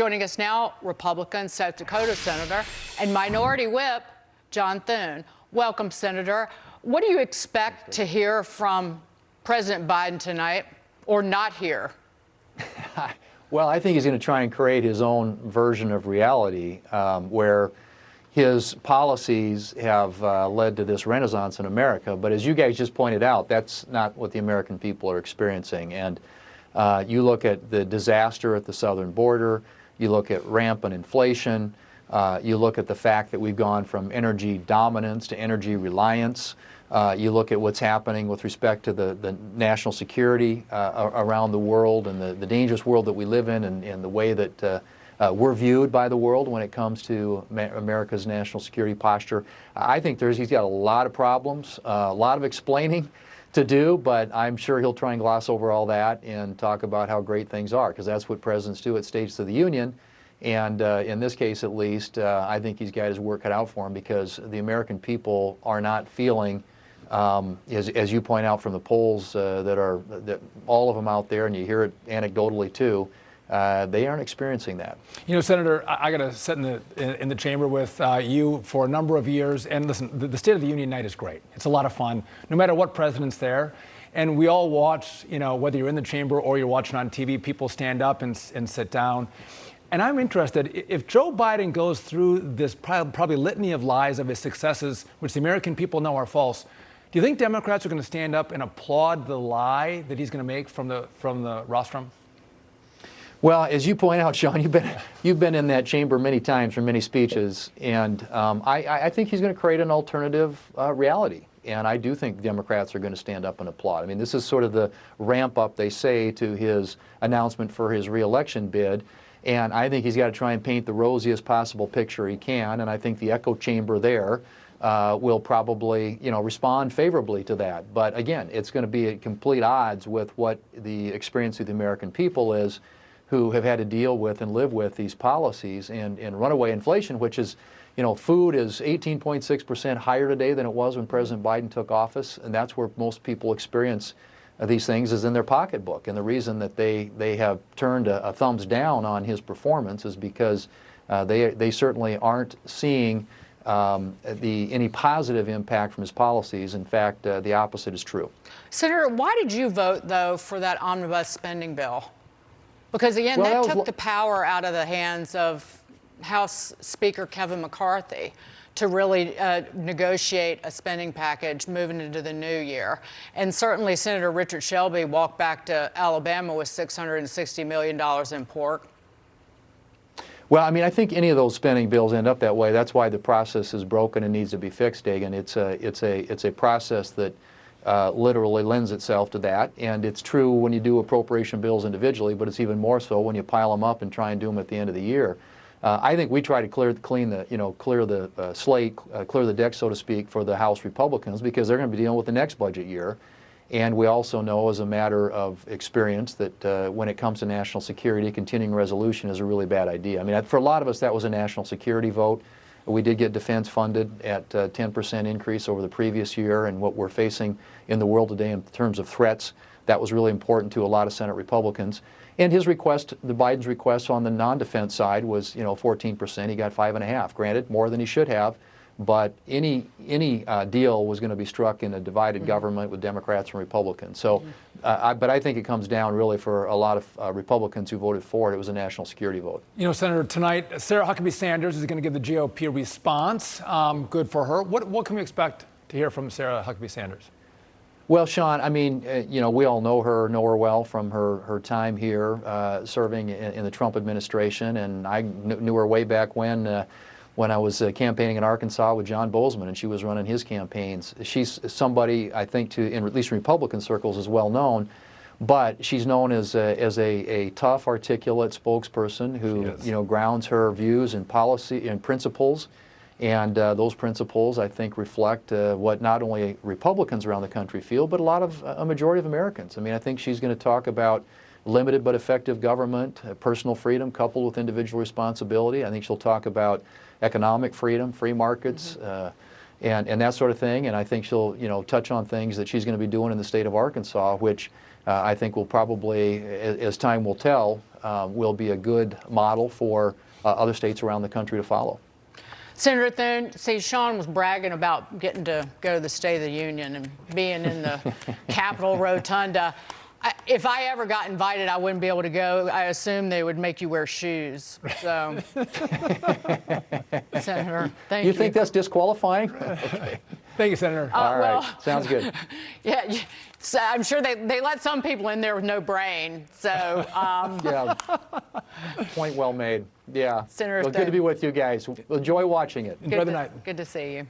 Joining us now, Republican South Dakota Senator and Minority Whip John Thune. Welcome, Senator. What do you expect to hear from President Biden tonight, or not hear? Well, I think he's going to try and create his own version of reality where his policies have led to this renaissance in America. But as you guys just pointed out, that's not what the American people are experiencing. And you look at the disaster at the southern border, you look at rampant inflation, you look at the fact that we've gone from energy dominance to energy reliance. You look at what's happening with respect to the national security around the world and the dangerous world that we live in, and the way that we're viewed by the world when it comes to America's national security posture. I think he's got a lot of problems, a lot of explaining to do, but I'm sure he'll try and gloss over all that and talk about how great things are, because that's what presidents do at States of the Union. And in this case, at least, I think he's got his work cut out for him, because the American people are not feeling, as you point out from the polls that all of them out there, and you hear it anecdotally too, they aren't experiencing that. You know, Senator, I got to sit in the chamber with you for a number of years, and listen, the State of the Union night is great. It's a lot of fun, no matter what president's there. And we all watch, you know, whether you're in the chamber or you're watching on TV, people stand up and sit down. And I'm interested, if Joe Biden goes through this probably litany of lies of his successes, which the American people know are false, do you think Democrats are going to stand up and applaud the lie that he's going to make from the rostrum? Well, as you point out, Sean, you've been in that chamber many times for many speeches, and I think he's going to create an alternative reality. And I do think Democrats are going to stand up and applaud. I mean, this is sort of the ramp up, they say, to his announcement for his reelection bid. And I think he's got to try and paint the rosiest possible picture he can. And I think the echo chamber there will probably, respond favorably to that. But again, it's going to be at complete odds with what the experience of the American people is, who have had to deal with and live with these policies and runaway inflation, which is, food is 18.6% higher today than it was when President Biden took office. And that's where most people experience these things, is in their pocketbook. And the reason that they have turned a thumbs down on his performance is because they certainly aren't seeing any positive impact from his policies. In fact, the opposite is true. Senator, why did you vote, though, for that omnibus spending bill? Because, again, that took the power out of the hands of House Speaker Kevin McCarthy to really negotiate a spending package moving into the new year. And certainly Senator Richard Shelby walked back to Alabama with $660 million in pork. Well, I mean, I think any of those spending bills end up that way. That's why the process is broken and needs to be fixed, Dagan. It's a process that literally lends itself to that. And it's true when you do appropriation bills individually, but it's even more so when you pile them up and try and do them at the end of the year. I think we try to clear the slate, clear the deck, so to speak, for the House Republicans, because they're going to be dealing with the next budget year. And we also know, as a matter of experience, that when it comes to national security, continuing resolution is a really bad idea. I mean, for a lot of us, that was a national security vote. We did get defense funded at 10% increase over the previous year, and what we're facing in the world today in terms of threats, that was really important to a lot of Senate Republicans. And his request, Biden's request on the non-defense side was, 14%. He got 5.5%. Granted, more than he should have, but any deal was going to be struck in a divided government with Democrats and Republicans. So, but I think it comes down really for a lot of Republicans who voted for it. It was a national security vote. You know, Senator, tonight, Sarah Huckabee Sanders is going to give the GOP a response. Good for her. What can we expect to hear from Sarah Huckabee Sanders? Well, Sean, I mean, we all know her well from her time here serving in the Trump administration, and I knew her way back when I was campaigning in Arkansas with John Bozeman, and she was running his campaigns. She's somebody, I think, at least in Republican circles, is well known, but she's known as a tough, articulate spokesperson who grounds her views in policy and principles. And those principles, I think, reflect what not only Republicans around the country feel, but a majority of Americans. I mean, I think she's going to talk about limited but effective government, personal freedom coupled with individual responsibility. I think she'll talk about economic freedom, free markets, and that sort of thing. And I think she'll, touch on things that she's going to be doing in the state of Arkansas, which I think will probably, as time will tell, will be a good model for other states around the country to follow. Senator Thune, see, Sean was bragging about getting to go to the State of the Union and being in the Capitol Rotunda. If I ever got invited, I wouldn't be able to go. I assume they would make you wear shoes. So, Senator, thank you. You think that's disqualifying? Okay. Thank you, Senator. All right, sounds good. Yeah, so I'm sure they let some people in there with no brain. So, yeah, point well made. Yeah. Senator Well, good to be with you guys. Enjoy watching it. Enjoy the night. Good to see you.